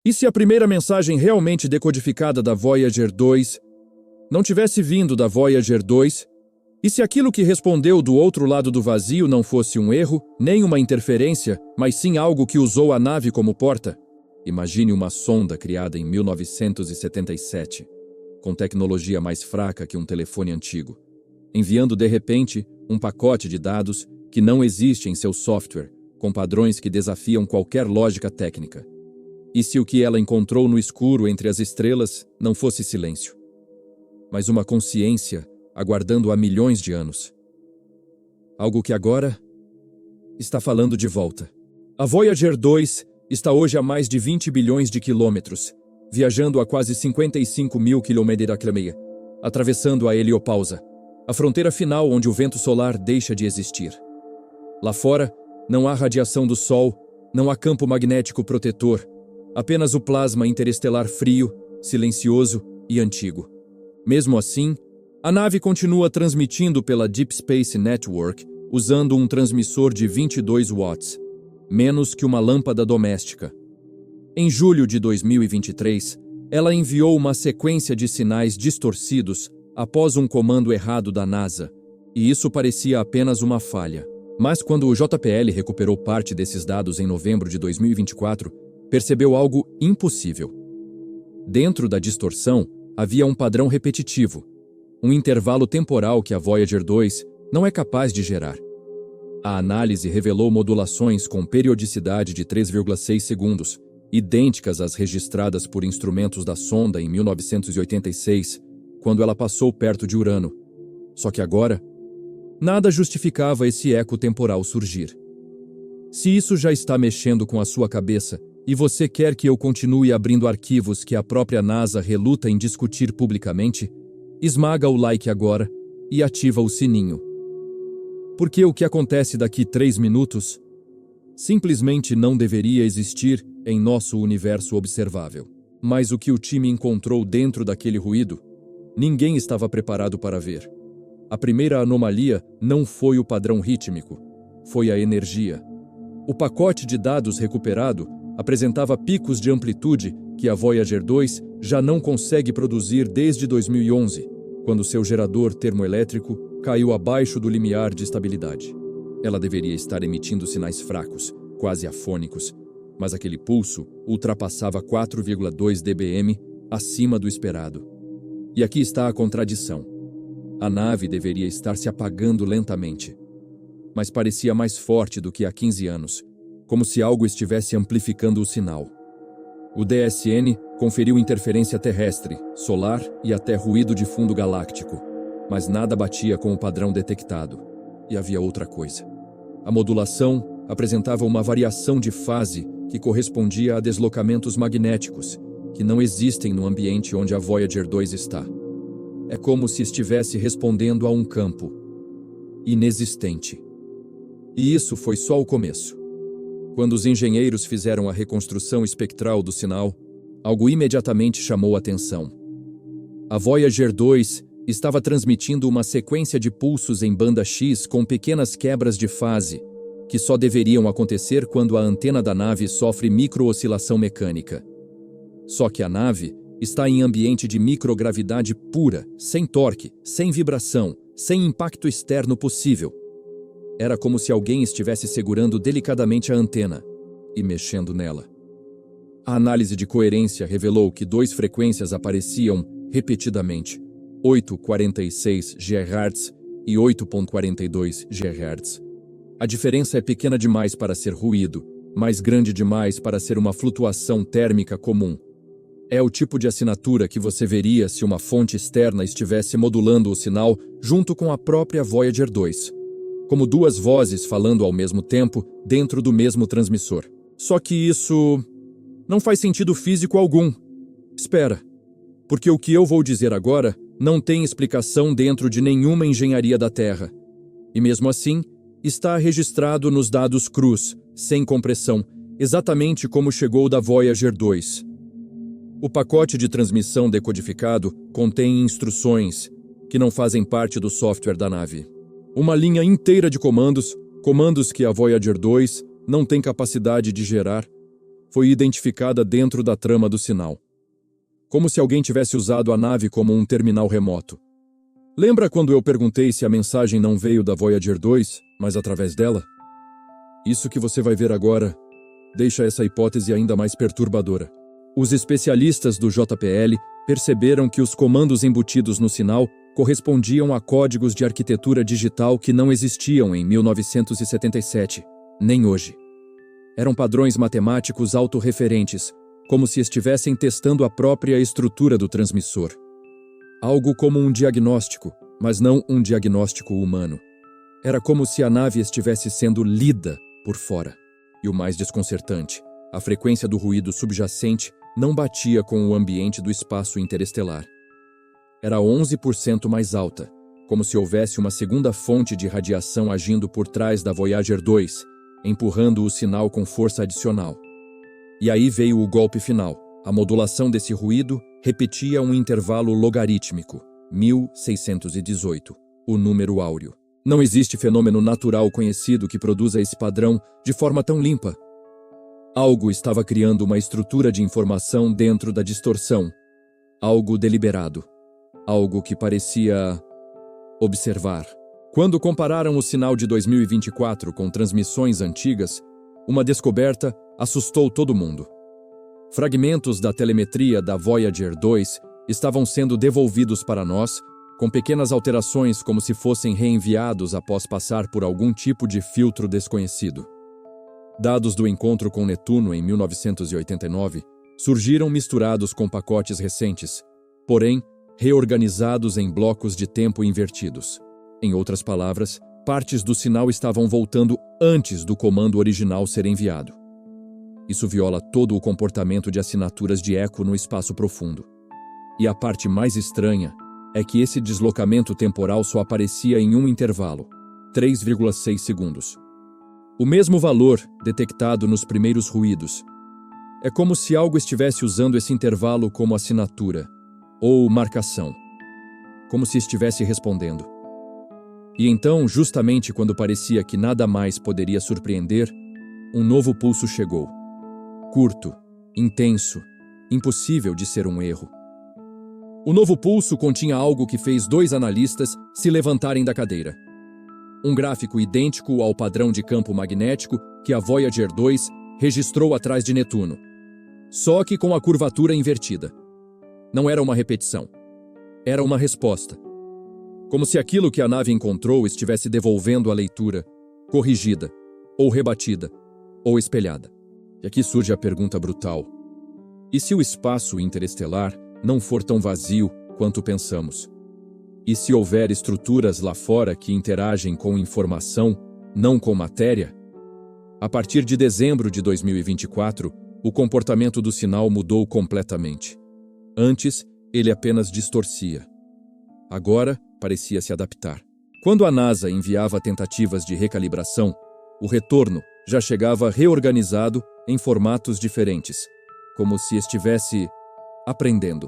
E se a primeira mensagem realmente decodificada da Voyager 2 não tivesse vindo da Voyager 2? E se aquilo que respondeu do outro lado do vazio não fosse um erro, nem uma interferência, mas sim algo que usou a nave como porta? Imagine uma sonda criada em 1977, com tecnologia mais fraca que um telefone antigo, enviando de repente um pacote de dados que não existe em seu software, com padrões que desafiam qualquer lógica técnica. E se o que ela encontrou no escuro entre as estrelas não fosse silêncio, mas uma consciência aguardando há milhões de anos? Algo que agora está falando de volta. A Voyager 2 está hoje a mais de 20 bilhões de quilômetros, viajando a quase 55 mil quilômetros, atravessando a heliopausa, a fronteira final onde o vento solar deixa de existir. Lá fora, não há radiação do Sol, não há campo magnético protetor, apenas o plasma interestelar frio, silencioso e antigo. Mesmo assim, a nave continua transmitindo pela Deep Space Network usando um transmissor de 22 watts, menos que uma lâmpada doméstica. Em julho de 2023, ela enviou uma sequência de sinais distorcidos após um comando errado da NASA, e isso parecia apenas uma falha. Mas quando o JPL recuperou parte desses dados em novembro de 2024, percebeu algo impossível. Dentro da distorção, havia um padrão repetitivo, um intervalo temporal que a Voyager 2 não é capaz de gerar. A análise revelou modulações com periodicidade de 3,6 segundos, idênticas às registradas por instrumentos da sonda em 1986, quando ela passou perto de Urano. Só que agora, nada justificava esse eco temporal surgir. Se isso já está mexendo com a sua cabeça e você quer que eu continue abrindo arquivos que a própria NASA reluta em discutir publicamente, esmaga o like agora e ativa o sininho. Porque o que acontece daqui 3 minutos simplesmente não deveria existir em nosso universo observável. Mas o que o time encontrou dentro daquele ruído, ninguém estava preparado para ver. A primeira anomalia não foi o padrão rítmico, foi a energia. O pacote de dados recuperado apresentava picos de amplitude que a Voyager 2 já não consegue produzir desde 2011, quando seu gerador termoelétrico caiu abaixo do limiar de estabilidade. Ela deveria estar emitindo sinais fracos, quase afônicos, mas aquele pulso ultrapassava 4,2 dBm acima do esperado. E aqui está a contradição. A nave deveria estar se apagando lentamente, mas parecia mais forte do que há 15 anos, como se algo estivesse amplificando o sinal. O DSN conferiu interferência terrestre, solar e até ruído de fundo galáctico, mas nada batia com o padrão detectado. E havia outra coisa. A modulação apresentava uma variação de fase que correspondia a deslocamentos magnéticos, que não existem no ambiente onde a Voyager 2 está. É como se estivesse respondendo a um campo inexistente. E isso foi só o começo. Quando os engenheiros fizeram a reconstrução espectral do sinal, algo imediatamente chamou a atenção. A Voyager 2 estava transmitindo uma sequência de pulsos em banda X com pequenas quebras de fase, que só deveriam acontecer quando a antena da nave sofre micro-oscilação mecânica. Só que a nave está em ambiente de microgravidade pura, sem torque, sem vibração, sem impacto externo possível. Era como se alguém estivesse segurando delicadamente a antena e mexendo nela. A análise de coerência revelou que 2 frequências apareciam repetidamente, 8,46 GHz e 8,42 GHz. A diferença é pequena demais para ser ruído, mas grande demais para ser uma flutuação térmica comum. É o tipo de assinatura que você veria se uma fonte externa estivesse modulando o sinal junto com a própria Voyager 2, como 2 vozes falando ao mesmo tempo dentro do mesmo transmissor. Só que isso não faz sentido físico algum. Espera, porque o que eu vou dizer agora não tem explicação dentro de nenhuma engenharia da Terra. E mesmo assim, está registrado nos dados crus, sem compressão, exatamente como chegou da Voyager 2. O pacote de transmissão decodificado contém instruções que não fazem parte do software da nave. Uma linha inteira de comandos que a Voyager 2 não tem capacidade de gerar, foi identificada dentro da trama do sinal. Como se alguém tivesse usado a nave como um terminal remoto. Lembra quando eu perguntei se a mensagem não veio da Voyager 2, mas através dela? Isso que você vai ver agora deixa essa hipótese ainda mais perturbadora. Os especialistas do JPL perceberam que os comandos embutidos no sinal correspondiam a códigos de arquitetura digital que não existiam em 1977, nem hoje. Eram padrões matemáticos autorreferentes, como se estivessem testando a própria estrutura do transmissor. Algo como um diagnóstico, mas não um diagnóstico humano. Era como se a nave estivesse sendo lida por fora. E o mais desconcertante, a frequência do ruído subjacente não batia com o ambiente do espaço interestelar. Era 11% mais alta, como se houvesse uma segunda fonte de radiação agindo por trás da Voyager 2, empurrando o sinal com força adicional. E aí veio o golpe final. A modulação desse ruído repetia um intervalo logarítmico, 1618, o número áureo. Não existe fenômeno natural conhecido que produza esse padrão de forma tão limpa. Algo estava criando uma estrutura de informação dentro da distorção. Algo deliberado. Algo que parecia observar. Quando compararam o sinal de 2024 com transmissões antigas, uma descoberta assustou todo mundo. Fragmentos da telemetria da Voyager 2 estavam sendo devolvidos para nós, com pequenas alterações como se fossem reenviados após passar por algum tipo de filtro desconhecido. Dados do encontro com Netuno em 1989 surgiram misturados com pacotes recentes, porém reorganizados em blocos de tempo invertidos. Em outras palavras, partes do sinal estavam voltando antes do comando original ser enviado. Isso viola todo o comportamento de assinaturas de eco no espaço profundo. E a parte mais estranha é que esse deslocamento temporal só aparecia em um intervalo, 3,6 segundos. O mesmo valor detectado nos primeiros ruídos. É como se algo estivesse usando esse intervalo como assinatura, ou marcação. Como se estivesse respondendo. E então, justamente quando parecia que nada mais poderia surpreender, um novo pulso chegou. Curto, intenso, impossível de ser um erro. O novo pulso continha algo que fez 2 analistas se levantarem da cadeira. Um gráfico idêntico ao padrão de campo magnético que a Voyager 2 registrou atrás de Netuno, só que com a curvatura invertida. Não era uma repetição. Era uma resposta. Como se aquilo que a nave encontrou estivesse devolvendo a leitura, corrigida, ou rebatida, ou espelhada. E aqui surge a pergunta brutal. E se o espaço interestelar não for tão vazio quanto pensamos? E se houver estruturas lá fora que interagem com informação, não com matéria? A partir de dezembro de 2024, o comportamento do sinal mudou completamente. Antes, ele apenas distorcia. Agora, parecia se adaptar. Quando a NASA enviava tentativas de recalibração, o retorno já chegava reorganizado em formatos diferentes, como se estivesse aprendendo.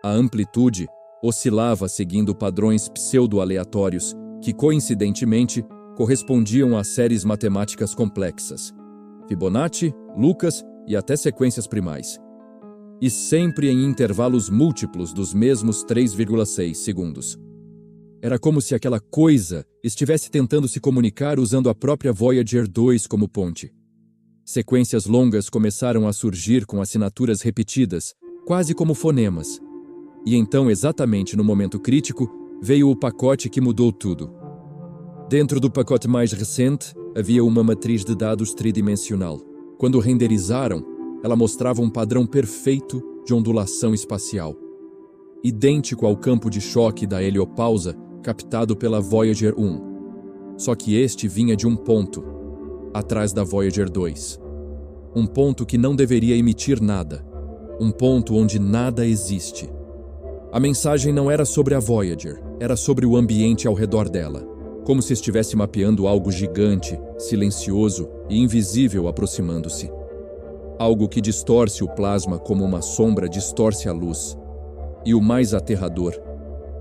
A amplitude oscilava seguindo padrões pseudo-aleatórios que, coincidentemente, correspondiam a séries matemáticas complexas, Fibonacci, Lucas e até sequências primais. E sempre em intervalos múltiplos dos mesmos 3,6 segundos. Era como se aquela coisa estivesse tentando se comunicar usando a própria Voyager 2 como ponte. Sequências longas começaram a surgir com assinaturas repetidas, quase como fonemas. E então, exatamente no momento crítico, veio o pacote que mudou tudo. Dentro do pacote mais recente, havia uma matriz de dados tridimensional. Quando renderizaram, ela mostrava um padrão perfeito de ondulação espacial, idêntico ao campo de choque da heliopausa captado pela Voyager 1. Só que este vinha de um ponto, atrás da Voyager 2. Um ponto que não deveria emitir nada. Um ponto onde nada existe. A mensagem não era sobre a Voyager, era sobre o ambiente ao redor dela, como se estivesse mapeando algo gigante, silencioso e invisível aproximando-se. Algo que distorce o plasma como uma sombra distorce a luz. E o mais aterrador,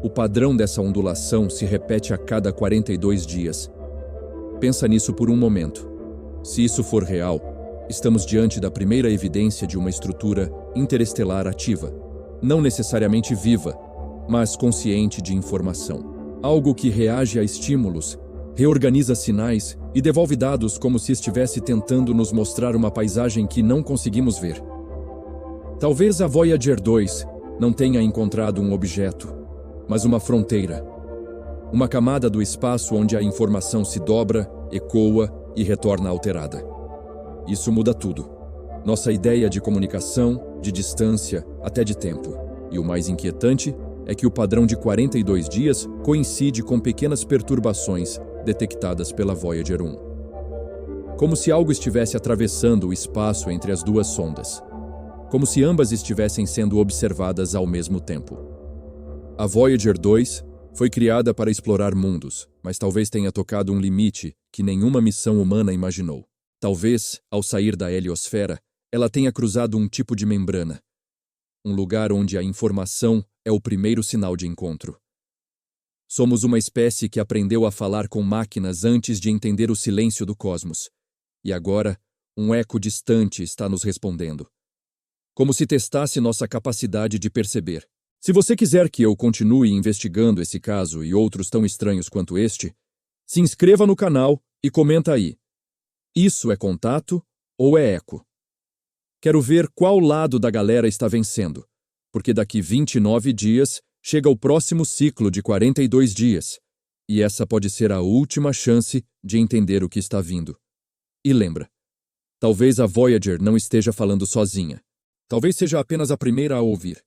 o padrão dessa ondulação se repete a cada 42 dias. Pensa nisso por um momento. Se isso for real, Estamos diante da primeira evidência de uma estrutura interestelar ativa, não necessariamente viva, mas consciente de informação. Algo que reage a estímulos, reorganiza sinais e devolve dados como se estivesse tentando nos mostrar uma paisagem que não conseguimos ver. Talvez a Voyager 2 não tenha encontrado um objeto, mas uma fronteira. Uma camada do espaço onde a informação se dobra, ecoa e retorna alterada. Isso muda tudo. Nossa ideia de comunicação, de distância, até de tempo. E o mais inquietante é que o padrão de 42 dias coincide com pequenas perturbações detectadas pela Voyager 1. Como se algo estivesse atravessando o espaço entre as duas sondas. Como se ambas estivessem sendo observadas ao mesmo tempo. A Voyager 2 foi criada para explorar mundos, mas talvez tenha tocado um limite que nenhuma missão humana imaginou. Talvez, ao sair da heliosfera, ela tenha cruzado um tipo de membrana. Um lugar onde a informação é o primeiro sinal de encontro. Somos uma espécie que aprendeu a falar com máquinas antes de entender o silêncio do cosmos. E agora, um eco distante está nos respondendo. Como se testasse nossa capacidade de perceber. Se você quiser que eu continue investigando esse caso e outros tão estranhos quanto este, se inscreva no canal e comenta aí. Isso é contato ou é eco? Quero ver qual lado da galera está vencendo, porque daqui 29 dias chega o próximo ciclo de 42 dias, e essa pode ser a última chance de entender o que está vindo. E lembra, talvez a Voyager não esteja falando sozinha. Talvez seja apenas a primeira a ouvir.